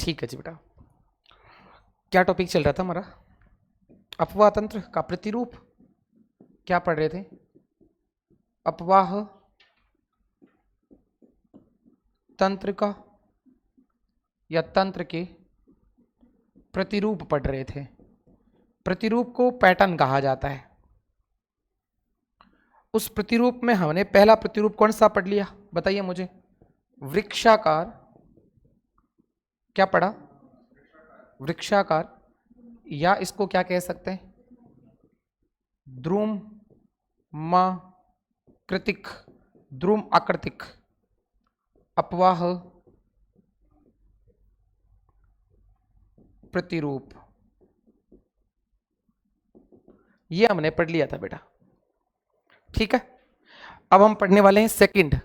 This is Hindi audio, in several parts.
ठीक है जी बेटा, क्या टॉपिक चल रहा था हमारा? अपवाह तंत्र का प्रतिरूप। क्या पढ़ रहे थे? अपवाह तंत्र का या तंत्र के प्रतिरूप पढ़ रहे थे। प्रतिरूप को पैटर्न कहा जाता है। उस प्रतिरूप में हमने पहला प्रतिरूप कौन सा पढ़ लिया, बताइए मुझे? वृक्षाकार। क्या पढ़ा? वृक्षाकार, या इसको क्या कह सकते हैं? द्रुमाकृतिक, द्रुम आकृतिक अपवाह प्रतिरूप, ये हमने पढ़ लिया था बेटा। ठीक है, अब हम पढ़ने वाले हैं सेकंड।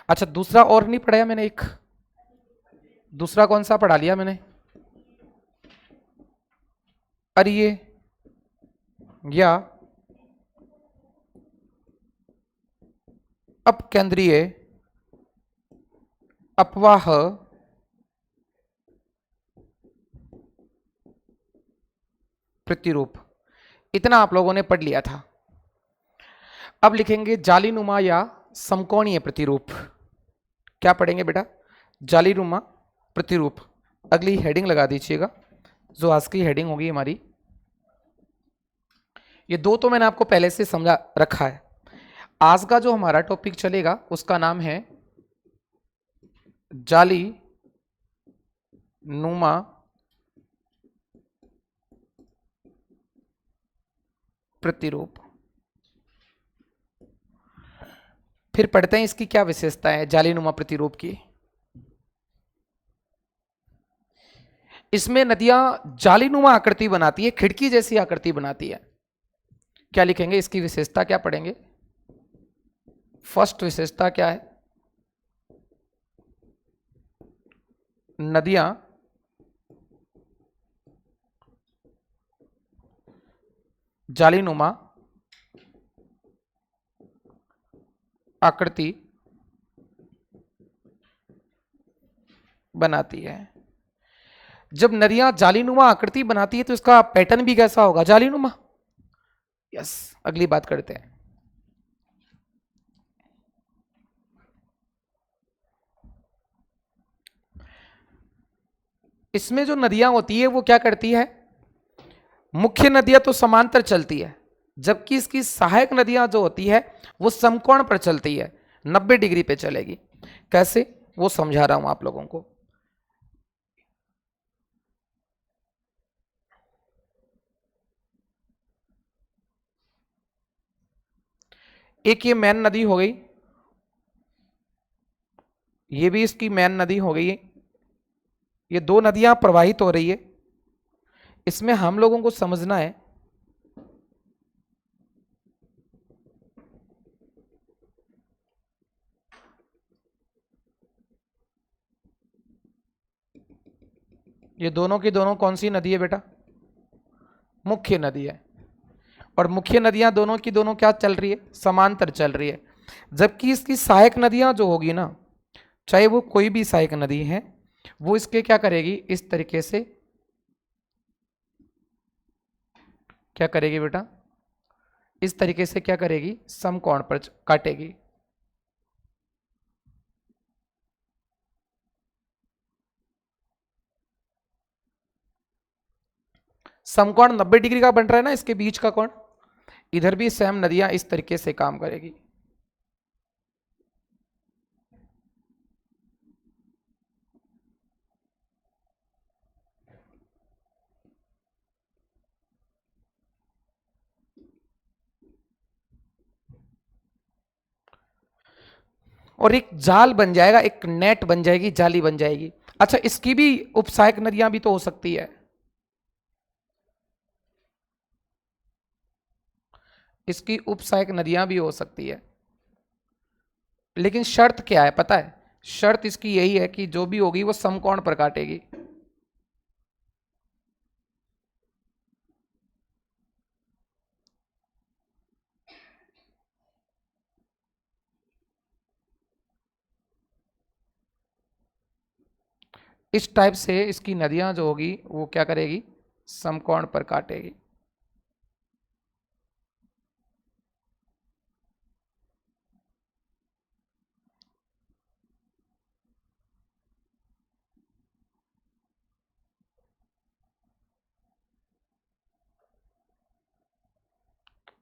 अच्छा, दूसरा और नहीं पढ़ाया मैंने? एक दूसरा कौन सा पढ़ा लिया मैंने? अरिये या अपकेंद्रीय अपवाह प्रतिरूप, इतना आप लोगों ने पढ़ लिया था। अब लिखेंगे जालीनुमा या समकोणीय प्रतिरूप। क्या पढ़ेंगे बेटा? जालीनुमा प्रतिरूप। अगली हेडिंग लगा दीजिएगा, जो आज की हेडिंग होगी हमारी। ये दो तो मैंने आपको पहले से समझा रखा है। आज का जो हमारा टॉपिक चलेगा उसका नाम है जाली नुमा प्रतिरूप। फिर पढ़ते हैं इसकी क्या विशेषता है जालीनुमा प्रतिरूप की। इसमें नदियां जालीनुमा आकृति बनाती है, खिड़की जैसी आकृति बनाती है। क्या लिखेंगे? इसकी विशेषता क्या पढ़ेंगे? फर्स्ट विशेषता क्या है? नदियां जालीनुमा आकृति बनाती है। जब नदियां जालीनुमा आकृति बनाती है तो इसका पैटर्न भी कैसा होगा? जालीनुमा। यस, अगली बात करते हैं। इसमें जो नदियां होती है वो क्या करती है? मुख्य नदियां तो समांतर चलती है, जबकि इसकी सहायक नदियां जो होती है वो समकोण पर चलती है, 90 डिग्री पे चलेगी। कैसे, वो समझा रहा हूं आप लोगों को। एक ये मैन नदी हो गई, ये भी इसकी मैन नदी हो गई है। ये दो नदियां प्रवाहित हो रही है। इसमें हम लोगों को समझना है ये दोनों की दोनों कौन सी नदी है बेटा? मुख्य नदी है। और मुख्य नदियां दोनों की दोनों क्या चल रही है? समांतर चल रही है। जबकि इसकी सहायक नदियां जो होगी ना, चाहे वो कोई भी सहायक नदी है, वो इसके क्या करेगी? इस तरीके से क्या करेगी बेटा? इस तरीके से क्या करेगी? समकोण पर काटेगी। समकोण 90 डिग्री का बन रहा है ना, इसके बीच का कोण। इधर भी सेम नदियां इस तरीके से काम करेगी। और एक जाल बन जाएगा, एक नेट बन जाएगी, जाली बन जाएगी। अच्छा, इसकी भी उपसहायक नदियां भी तो हो सकती है। इसकी उपसहायक नदियां भी हो सकती है, लेकिन शर्त क्या है पता है? शर्त इसकी यही है कि जो भी होगी वो समकोण पर काटेगी। इस टाइप से इसकी नदियां जो होगी वो क्या करेगी, समकोण पर काटेगी।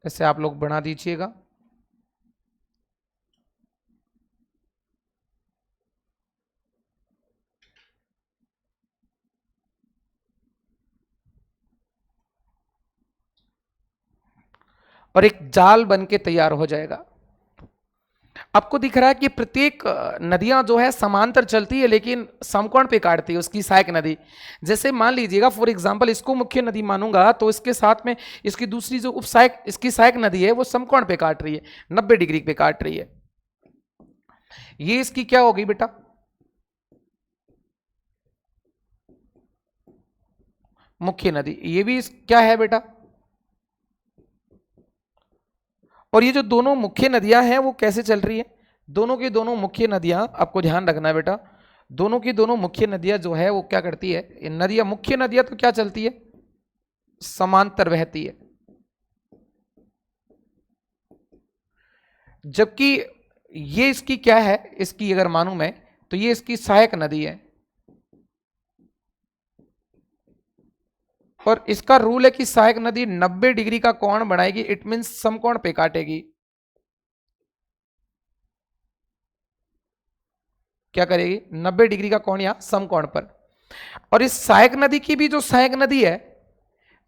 ऐसे आप लोग बना दीजिएगा। और एक जाल बन के तैयार हो जाएगा। आपको दिख रहा है कि प्रत्येक नदियां जो है समांतर चलती है लेकिन समकोण पे काटती है उसकी सहायक नदी। जैसे मान लीजिएगा फॉर एग्जांपल इसको मुख्य नदी मानूंगा तो इसके साथ में इसकी दूसरी जो उपसहायक इसकी सहायक नदी है वो समकोण पे काट रही है, 90 डिग्री पे काट रही है। ये इसकी क्या होगी बेटा, मुख्य नदी। ये भी क्या है बेटा, और ये जो दोनों मुख्य नदियां हैं वो कैसे चल रही है, दोनों की दोनों मुख्य नदियां, आपको ध्यान रखना है बेटा, दोनों की दोनों मुख्य नदियां जो है वो क्या करती है, नदियां मुख्य नदियां तो क्या चलती है, समांतर बहती है। जबकि ये इसकी क्या है, इसकी अगर मानूं मैं तो ये इसकी सहायक नदी है। और इसका रूल है कि सहायक नदी 90 डिग्री का कोण बनाएगी, इट मीन समकोण पे काटेगी। क्या करेगी, 90 डिग्री का कोण या समकोण पर। और इस सहायक नदी की भी जो सहायक नदी है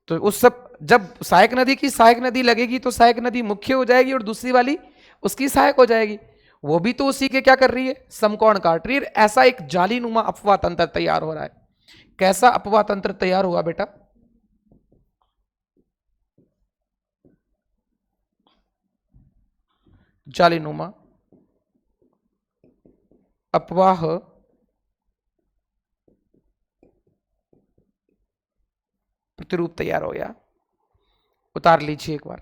तो उस सब जब सहायक नदी की सहायक नदी लगेगी तो सहायक नदी मुख्य हो जाएगी और दूसरी वाली उसकी सहायक हो जाएगी, वो भी तो उसी के क्या कर रही है, समकोण काट रही है। ऐसा एक जालीनुमा अपवाह तंत्र तैयार हो रहा है। कैसा अपवाह तंत्र तैयार हुआ बेटा, जालीनुमा अपवाह प्रतिरूप तैयार हो गया। उतार लीजिए एक बार।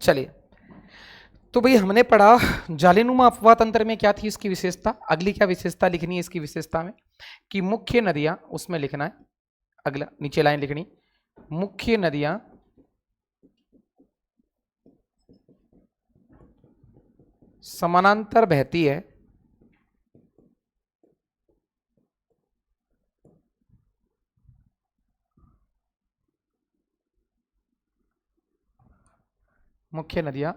चलिए, तो भाई हमने पढ़ा जालीनुमा अपवाह तंत्र में क्या थी इसकी विशेषता। अगली क्या विशेषता लिखनी है इसकी विशेषता में, कि मुख्य नदियां, उसमें लिखना है अगला नीचे लाइन लिखनी, मुख्य नदियां समानांतर बहती है मुख्य नदियां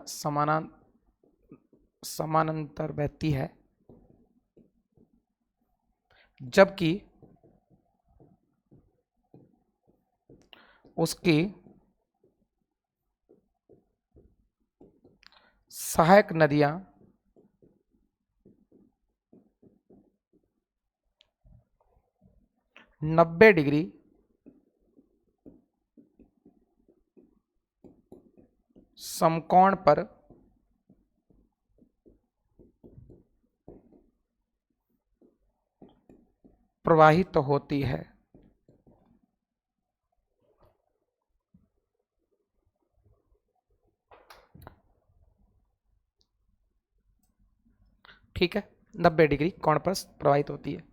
समानांतर बहती है, जबकि उसकी सहायक नदियां 90 डिग्री समकोण पर प्रवाहित होती है। ठीक है, 90 डिग्री कोण पर प्रवाहित होती है।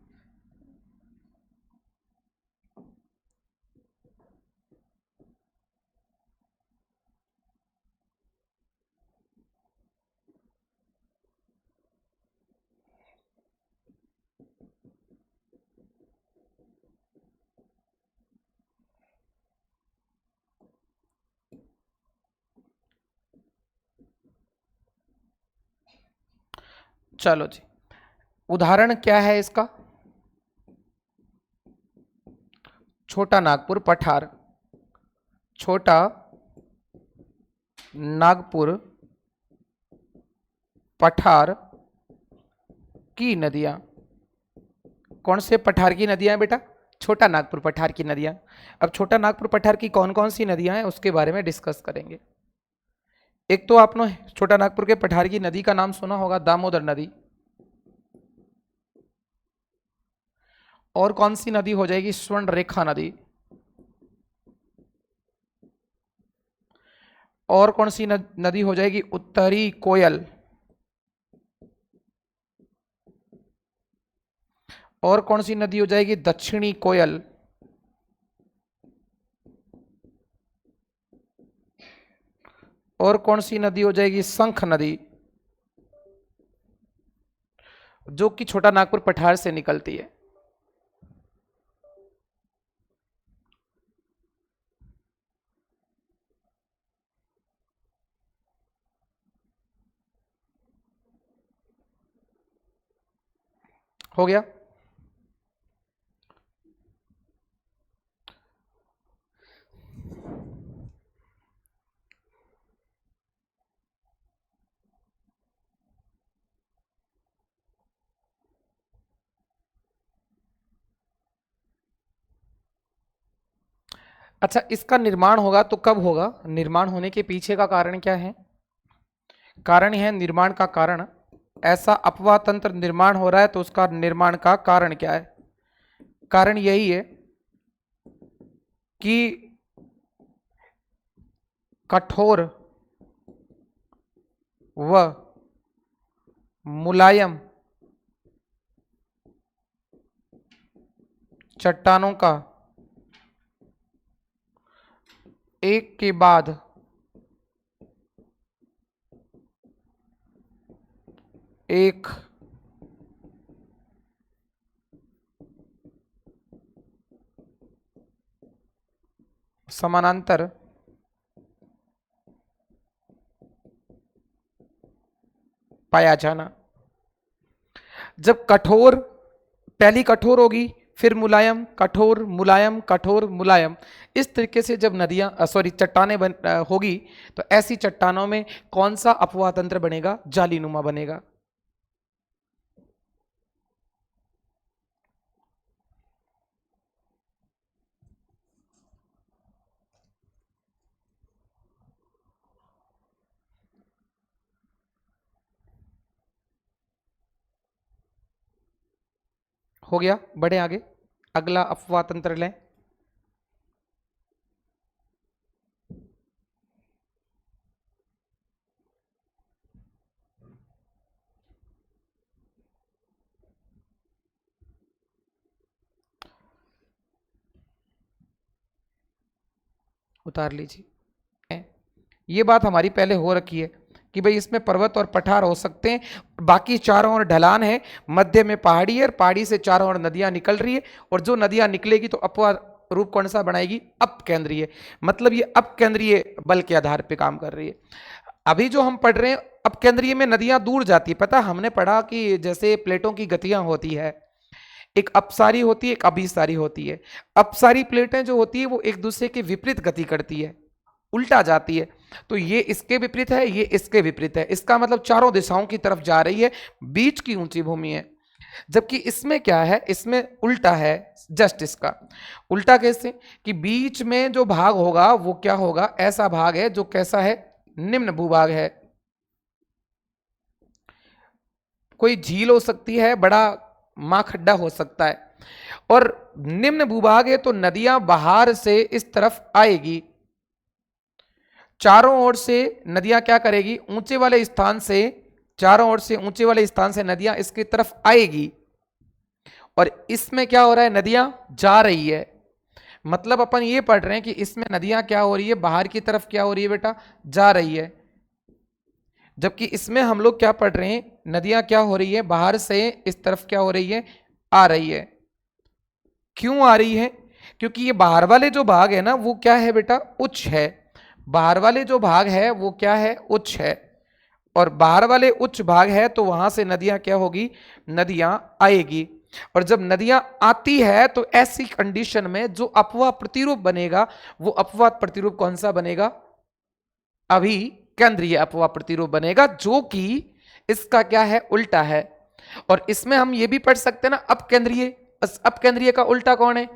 चलो जी, उदाहरण क्या है इसका, छोटा नागपुर पठार, छोटा नागपुर पठार की नदियां, कौन से पठार की नदियां हैं बेटा, छोटा नागपुर पठार की नदियां। अब छोटा नागपुर पठार की कौन कौन सी नदियां हैं उसके बारे में डिस्कस करेंगे। एक तो आपने छोटा नागपुर के पठार की नदी का नाम सुना होगा, दामोदर नदी। और कौन सी नदी हो जाएगी, स्वर्ण रेखा नदी। और कौन सी नदी हो जाएगी? उत्तरी कोयल। और कौन सी नदी हो जाएगी? दक्षिणी कोयल। और कौन सी नदी हो जाएगी? शंख नदी, जो कि छोटा नागपुर पठार से निकलती है। हो गया? अच्छा, इसका निर्माण होगा तो कब होगा? निर्माण होने के पीछे का कारण क्या है? कारण है निर्माण का कारण। ऐसा अपवाह तंत्र निर्माण हो रहा है तो उसका निर्माण का कारण क्या है? कारण यही है कि कठोर व मुलायम चट्टानों का एक के बाद एक समानांतर पाया जाना। जब कठोर, पहली कठोर होगी, फिर मुलायम, कठोर मुलायम, कठोर मुलायम, इस तरीके से जब नदियां चट्टानें होगी तो ऐसी चट्टानों में कौन सा अपवाह तंत्र बनेगा? जालीनुमा बनेगा। हो गया? बढ़े आगे, अगला अपवाह तंत्र लें। उतार लीजिए। ये बात हमारी पहले हो रखी है कि भाई इसमें पर्वत और पठार हो सकते हैं, बाकी चारों ओर ढलान है, मध्य में पहाड़ी है, पहाड़ी से चारों ओर नदियां निकल रही है, और जो नदियां निकलेगी तो अपवाह रूप कौन सा बनाएगी? अपकेंद्रीय। मतलब ये अपकेंद्रीय बल के आधार पर काम कर रही है। अभी जो हम पढ़ रहे हैं, अपकेंद्रीय में नदियां दूर जाती है। पता, हमने पढ़ा कि जैसे प्लेटों की गतियां होती है, एक अपसारी होती है, एक अभिसारी होती है। अपसारी प्लेटें जो होती है वो एक दूसरे के विपरीत गति करती है, उल्टा जाती है। तो ये इसके विपरीत है, ये इसके विपरीत है, इसका मतलब चारों दिशाओं की तरफ जा रही है, बीच की ऊंची भूमि है। जबकि इसमें क्या है? इसमें उल्टा है, जस्ट इसका उल्टा। कैसे? कि बीच में जो भाग होगा वो क्या होगा? ऐसा भाग है जो कैसा है? निम्न भूभाग है। कोई झील हो सकती है, बड़ा मां खड्डा हो सकता है, और निम्न भूभाग है तो नदियां बाहर से इस तरफ आएगी, चारों ओर से नदियां क्या करेगी? ऊंचे वाले स्थान से, चारों ओर से ऊंचे वाले स्थान से नदियां इसकी तरफ आएगी, और इसमें क्या हो रहा है? नदियां जा रही है। मतलब अपन ये पढ़ रहे हैं कि इसमें नदियां क्या हो रही है? बाहर की तरफ क्या हो रही है बेटा? जा रही है। जबकि इसमें हम लोग क्या पढ़ रहे हैं? नदियां क्या हो रही है? बाहर से इस तरफ क्या हो रही है? आ रही है। क्यों आ रही है? क्योंकि ये बाहर वाले जो भाग है ना वो क्या है बेटा? उच्च है। बाहर वाले जो भाग है वो क्या है? उच्च है। और बाहर वाले उच्च भाग है तो वहां से नदियां क्या होगी? नदियां आएगी। और जब नदियां आती है तो ऐसी कंडीशन में जो अपवाह प्रतिरूप बनेगा वो अपवाह प्रतिरूप कौन सा बनेगा? अभी केंद्रीय अपवाह प्रतिरूप बनेगा, जो कि इसका क्या है? उल्टा है। और इसमें हम ये भी पढ़ सकते हैं ना, अपकेंद्रीय। अपकेंद्रीय का उल्टा कौन है?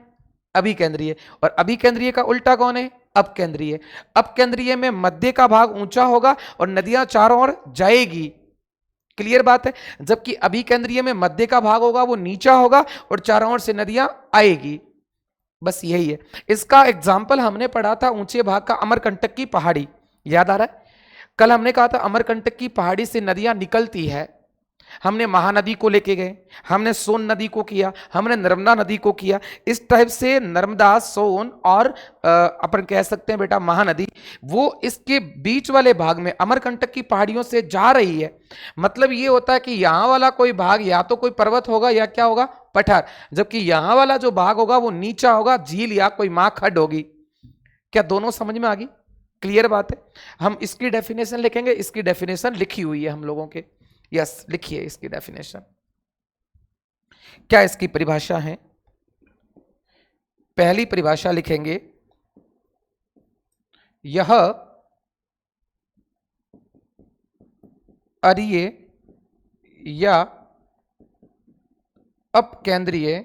अभिकेंद्रीय। और अभिकेंद्रीय का उल्टा कौन है? अपकेंद्रीय। अपकेंद्रीय में मध्य का भाग ऊंचा होगा और नदियां चारों ओर जाएगी। क्लियर बात है? जबकि अभिकेंद्रीय में मध्य का भाग होगा वो नीचा होगा और चारों ओर से नदियां आएगी। बस यही है। इसका एग्जाम्पल हमने पढ़ा था ऊंचे भाग का, अमरकंटक की पहाड़ी। याद आ रहा है? कल हमने कहा था अमरकंटक की पहाड़ी से नदियां निकलती है, हमने महानदी को लेके गए, हमने सोन नदी को किया, हमने नर्मदा नदी को किया। इस टाइप से नर्मदा, सोन और अपन कह सकते हैं बेटा महानदी, वो इसके बीच वाले भाग में अमरकंटक की पहाड़ियों से जा रही है। मतलब ये होता है कि यहां वाला कोई भाग या तो कोई पर्वत होगा या क्या होगा, पठार, जबकि यहां वाला जो भाग होगा वो नीचा होगा, झील या कोई मां खड्ड होगी। क्या दोनों समझ में आ गई? क्लियर बात है। हम इसकी डेफिनेशन लिखेंगे, इसकी डेफिनेशन लिखी हुई है हम लोगों के। यस, लिखिए इसकी डेफिनेशन। क्या इसकी परिभाषा है? पहली परिभाषा लिखेंगे, यह अरीय या अपकेंद्रीय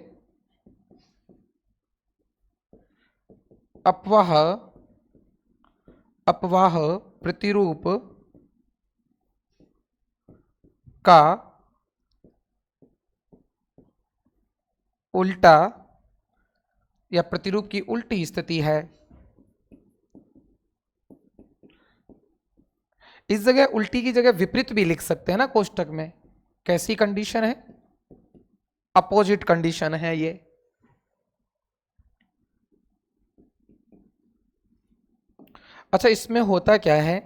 अपवाह अपवाह प्रतिरूप का उल्टा या प्रतिरूप की उल्टी स्थिति है। इस जगह उल्टी की जगह विपरीत भी लिख सकते हैं ना कोष्टक में। कैसी कंडीशन है? अपोजिट कंडीशन है ये। अच्छा, इसमें होता क्या है,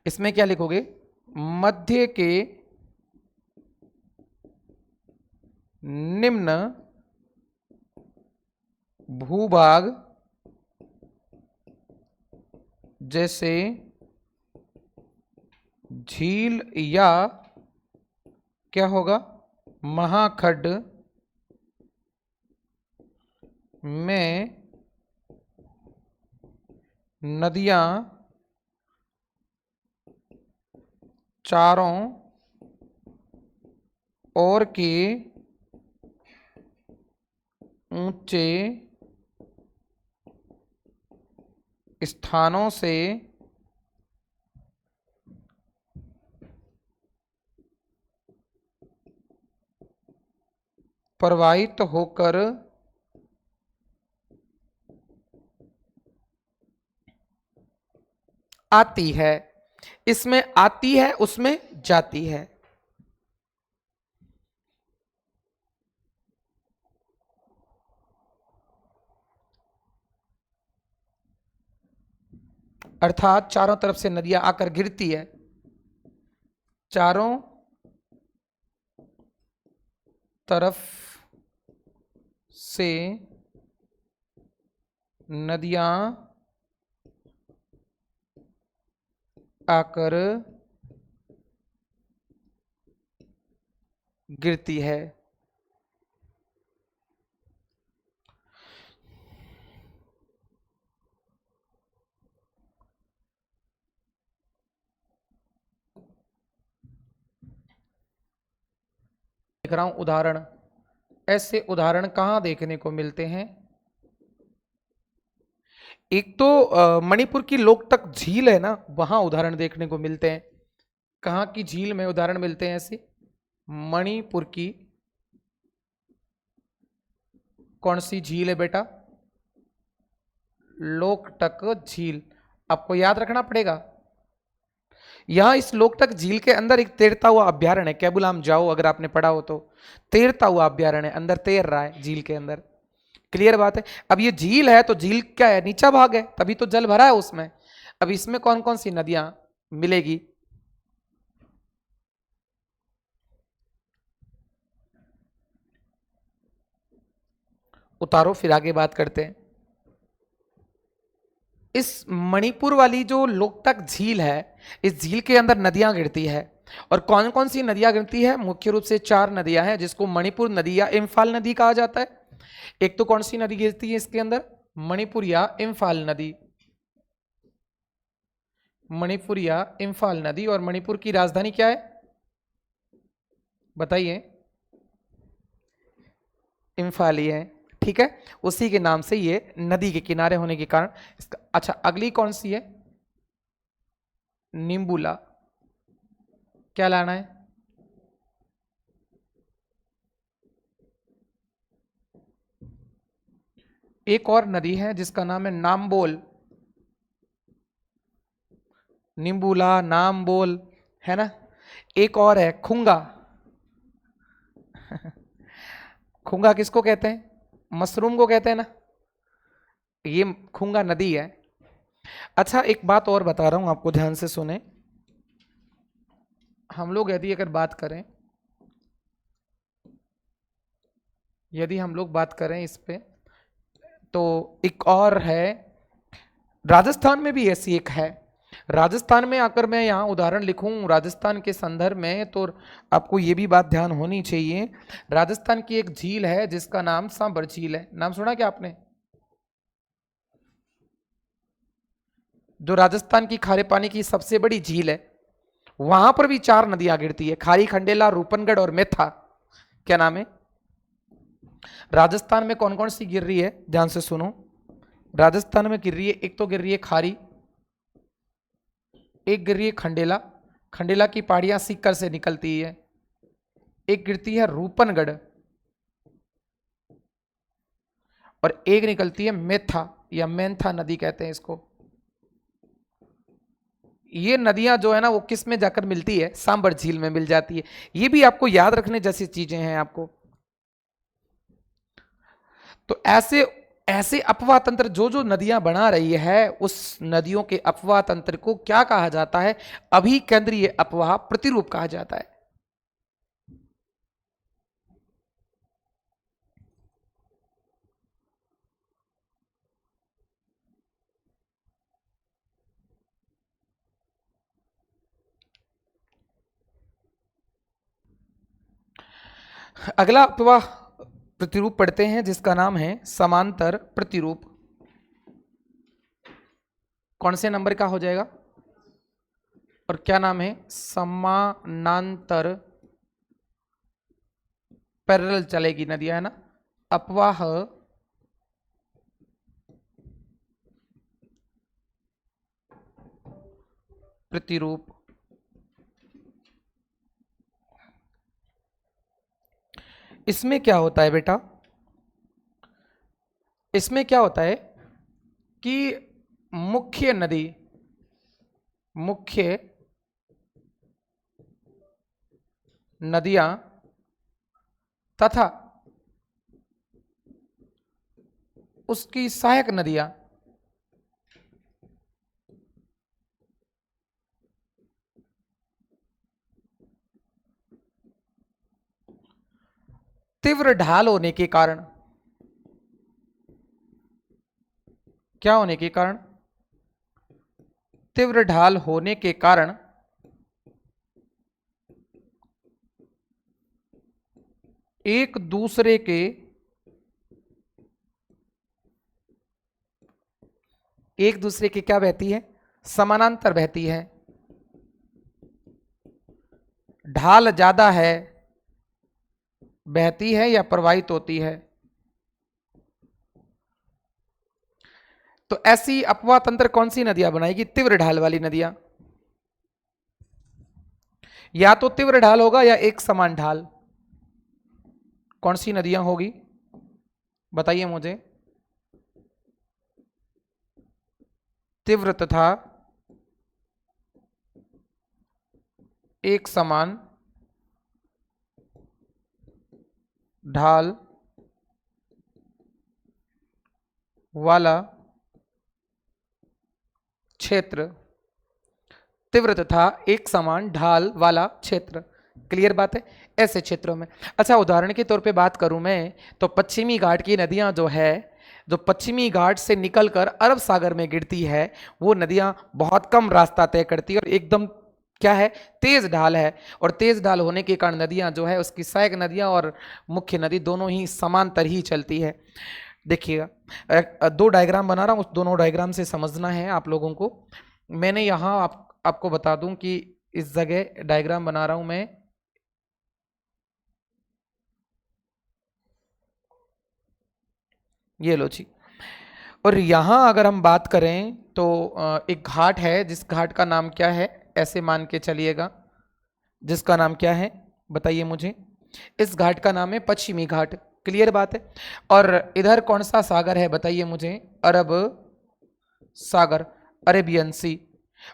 इसमें क्या लिखोगे? मध्य के निम्न भूभाग जैसे झील या क्या होगा, महाखड्ड में नदियां चारों ओर के ऊंचे स्थानों से प्रवाहित होकर आती है। इसमें आती है, उसमें जाती है। अर्थात चारों तरफ से नदियां आकर गिरती है, चारों तरफ से नदियां आकर गिरती है। लिख रहा हूं उदाहरण। ऐसे उदाहरण कहां देखने को मिलते हैं? एक तो मणिपुर की लोकटक झील है ना, वहां उदाहरण देखने को मिलते हैं। कहां की झील में उदाहरण मिलते हैं ऐसे? मणिपुर की कौन सी झील है बेटा? लोकटक झील। आपको याद रखना पड़ेगा, यहां इस लोकटक झील के अंदर एक तैरता हुआ अभ्यारण्य है। कैबुलाम जाओ, अगर आपने पढ़ा हो तो, तैरता हुआ अभ्यारण्य है, अंदर तैर रहा है झील के अंदर। क्लियर बात है। अब ये झील है तो झील क्या है, नीचा भाग है, तभी तो जल भरा है उसमें। अब इसमें कौन कौन सी नदियां मिलेगी? उतारो, फिर आगे बात करते हैं। इस मणिपुर वाली जो लोकटक झील है, इस झील के अंदर नदियां गिरती है। और कौन कौन सी नदियां गिरती है? मुख्य रूप से 4 नदियां हैं, जिसको मणिपुर नदी या इम्फाल नदी कहा जाता है। एक तो कौन सी नदी गिरती है इसके अंदर? मणिपुर या इम्फाल नदी। मणिपुर या इम्फाल नदी। और मणिपुर की राजधानी क्या है बताइए? इम्फाल ही है, ठीक है। उसी के नाम से ये नदी के किनारे होने के कारण इसका। अच्छा, अगली कौन सी है? निम्बूला। क्या लाना है? एक और नदी है जिसका नाम है नामबोल, निम्बूला, नामबोल, है ना। एक और है खुंगा। खुंगा किसको कहते हैं? मशरूम को कहते हैं ना, ये खुंगा नदी है। अच्छा एक बात और बता रहा हूं आपको, ध्यान से सुने। हम लोग यदि हम लोग बात करें इस पे, तो एक और है, राजस्थान में भी ऐसी एक है। राजस्थान में आकर मैं यहाँ उदाहरण लिखूं राजस्थान के संदर्भ में, तो आपको ये भी बात ध्यान होनी चाहिए। राजस्थान की एक झील है जिसका नाम सांबर झील है, नाम सुना क्या आपने? जो राजस्थान की खारे पानी की सबसे बड़ी झील है, वहां पर भी 4 नदियां गिरती है, खारी, खंडेला, रूपनगढ़ और मेथा। क्या नाम है? राजस्थान में कौन कौन सी गिर रही है, ध्यान से सुनो। राजस्थान में गिर रही है, एक तो गिर रही है खारी, एक गिर रही है खंडेला, खंडेला की पहाड़ियां सीकर से निकलती है, एक गिरती है रूपनगढ़, और एक निकलती है मेथा या मेंथा नदी कहते हैं इसको। ये नदियां जो है ना वो किस में जाकर मिलती है? सांबर झील में मिल जाती है। ये भी आपको याद रखने जैसी चीजें हैं आपको। तो ऐसे ऐसे अपवाह तंत्र जो जो नदियां बना रही है, उस नदियों के अपवाह तंत्र को क्या कहा जाता है? अभिकेंद्रीय अपवाह प्रतिरूप कहा जाता है। अगला अपवाह प्रतिरूप पढ़ते हैं जिसका नाम है समांतर प्रतिरूप। कौन से नंबर का हो जाएगा? और क्या नाम है? समानांतर, पैरेलल चलेगी नदियां, है ना। अपवाह प्रतिरूप। इसमें क्या होता है बेटा? इसमें क्या होता है कि मुख्य नदियां तथा उसकी सहायक नदियां तीव्र ढाल होने के कारण, क्या होने के कारण? तीव्र ढाल होने के कारण एक दूसरे के क्या बहती है? समानांतर बहती है। ढाल ज्यादा है, बहती है या प्रवाहित होती है। तो ऐसी अपवाह तंत्र कौन सी नदियां बनाएगी? तीव्र ढाल वाली नदियां। या तो तीव्र ढाल होगा या एक समान ढाल। कौन सी नदियां होगी बताइए मुझे? तीव्र तथा एक समान ढाल वाला क्षेत्र, तीव्र तथा एक समान ढाल वाला क्षेत्र। क्लियर बात है? ऐसे क्षेत्रों में, अच्छा उदाहरण के तौर पे बात करूं मैं, तो पश्चिमी घाट की नदियां जो है, जो पश्चिमी घाट से निकलकर अरब सागर में गिरती है, वो नदियां बहुत कम रास्ता तय करती है और एकदम क्या है? तेज ढाल है। और तेज ढाल होने के कारण नदियां जो है, उसकी सहायक नदियां और मुख्य नदी दोनों ही समांतर ही चलती है। देखिएगा, 2 डायग्राम बना रहा हूं, उस दोनों डायग्राम से समझना है आप लोगों को। मैंने यहां आपको बता दूं कि इस जगह डायग्राम बना रहा हूं मैं, ये लो जी। और यहां अगर हम बात करें तो एक घाट है, जिस घाट का नाम क्या है? ऐसे मान के चलिएगा, जिसका नाम क्या है बताइए मुझे? इस घाट का नाम है पश्चिमी घाट। क्लियर बात है। और इधर कौन सा सागर है बताइए मुझे, अरब सागर, अरेबियन सी।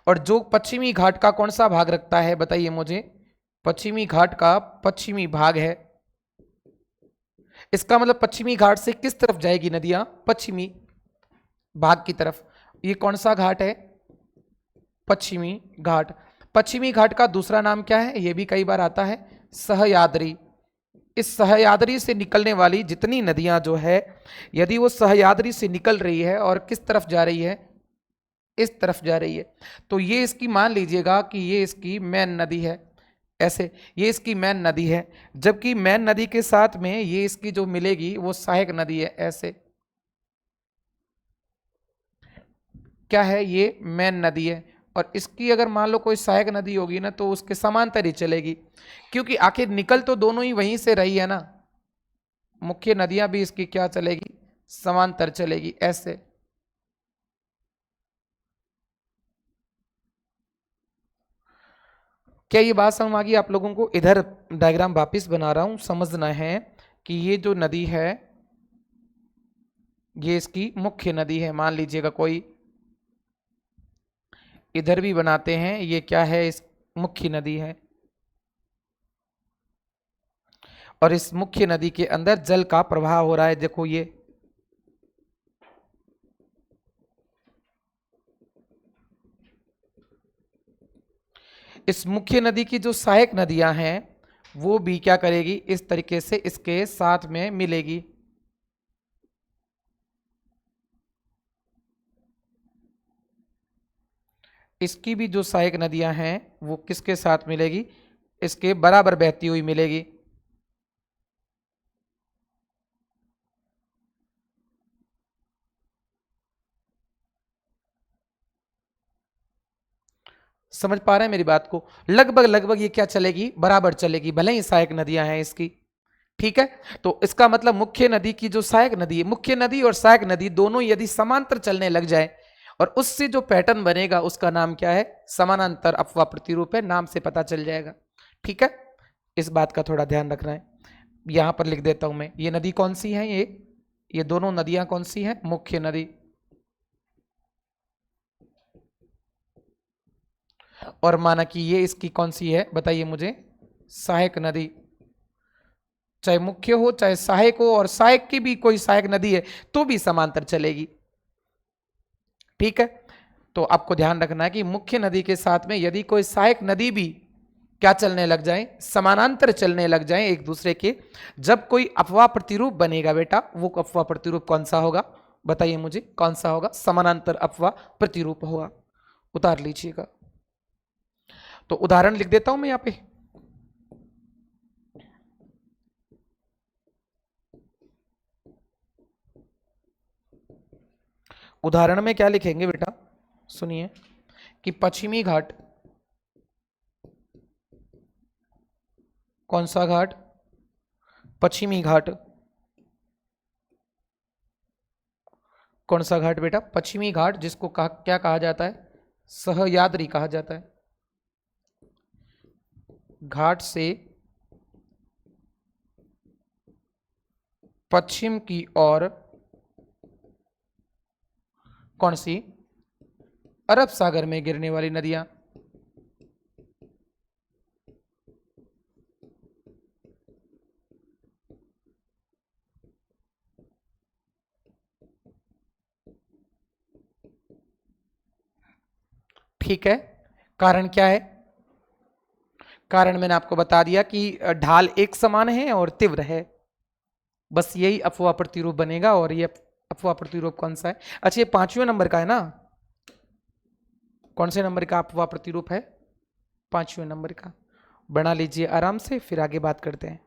और जो पश्चिमी घाट का कौन सा भाग रखता है बताइए मुझे, पश्चिमी घाट का पश्चिमी भाग है। इसका मतलब पश्चिमी घाट से किस तरफ जाएगी नदियां, पश्चिमी भाग की तरफ। ये कौन सा घाट है, पश्चिमी घाट। पश्चिमी घाट का दूसरा नाम क्या है, ये भी कई बार आता है, सहयाद्री। इस सहयाद्री से निकलने वाली जितनी नदियां जो है, यदि वो सहयाद्री से निकल रही है और किस तरफ जा रही है, इस तरफ जा रही है, तो ये इसकी मान लीजिएगा कि ये इसकी मेन नदी है, ऐसे ये इसकी मेन नदी है। जबकि मेन नदी के साथ में ये इसकी जो मिलेगी वो सहायक नदी है, ऐसे क्या है, ये मेन नदी है। और इसकी अगर मान लो कोई सहायक नदी होगी ना, तो उसके समांतर ही चलेगी, क्योंकि आखिर निकल तो दोनों ही वहीं से रही है ना। मुख्य नदियां भी इसकी क्या चलेगी, समांतर चलेगी, ऐसे। क्या ये बात समझ आ गई आप लोगों को? इधर डायग्राम वापिस बना रहा हूं, समझना है कि ये जो नदी है ये इसकी मुख्य नदी है, मान लीजिएगा कोई। इधर भी बनाते हैं, ये क्या है, इस मुख्य नदी है। और इस मुख्य नदी के अंदर जल का प्रवाह हो रहा है, देखो ये इस मुख्य नदी की जो सहायक नदियां हैं वो भी क्या करेगी, इस तरीके से इसके साथ में मिलेगी। इसकी भी जो सहायक नदियां हैं वो किसके साथ मिलेगी, इसके बराबर बहती हुई मिलेगी। समझ पा रहे हैं मेरी बात को? लगभग लगभग ये क्या चलेगी, बराबर चलेगी, भले ही सहायक नदियां हैं इसकी। ठीक है, तो इसका मतलब मुख्य नदी की जो सहायक नदी है, मुख्य नदी और सहायक नदी दोनों यदि समांतर चलने लग जाए और उससे जो पैटर्न बनेगा उसका नाम क्या है, समानांतर अपवाह प्रतिरूप है, नाम से पता चल जाएगा। ठीक है, इस बात का थोड़ा ध्यान रखना है। यहां पर लिख देता हूं मैं, ये नदी कौन सी है, ये दोनों नदियां कौन सी हैं, मुख्य नदी। और माना कि ये इसकी कौन सी है बताइए मुझे, सहायक नदी। चाहे मुख्य हो चाहे सहायक हो, और सहायक की भी कोई सहायक नदी है तो भी समांतर चलेगी। ठीक है, तो आपको ध्यान रखना है कि मुख्य नदी के साथ में यदि कोई सहायक नदी भी क्या चलने लग जाए, समानांतर चलने लग जाए एक दूसरे के, जब कोई अपवाह प्रतिरूप बनेगा बेटा, वो अपवाह प्रतिरूप कौन सा होगा बताइए मुझे, कौन सा होगा, समानांतर अपवाह प्रतिरूप होगा। उतार लीजिएगा। तो उदाहरण लिख देता हूं मैं यहां पे। उदाहरण में क्या लिखेंगे बेटा, सुनिए कि पश्चिमी घाट, कौन सा घाट, पश्चिमी घाट, कौन सा घाट बेटा, पश्चिमी घाट, जिसको क्या कहा जाता है, सहयाद्री कहा जाता है। घाट से पश्चिम की ओर कौन सी, अरब सागर में गिरने वाली नदियां। ठीक है, कारण क्या है, कारण मैंने आपको बता दिया कि ढाल एक समान है और तीव्र है, बस यही अपवाह प्रतिरूप बनेगा। और ये अपवाह प्रतिरूप कौन सा है, अच्छा ये 5वें नंबर का है ना, कौन से नंबर का अपवाह प्रतिरूप है, 5वें नंबर का। बना लीजिए आराम से, फिर आगे बात करते हैं।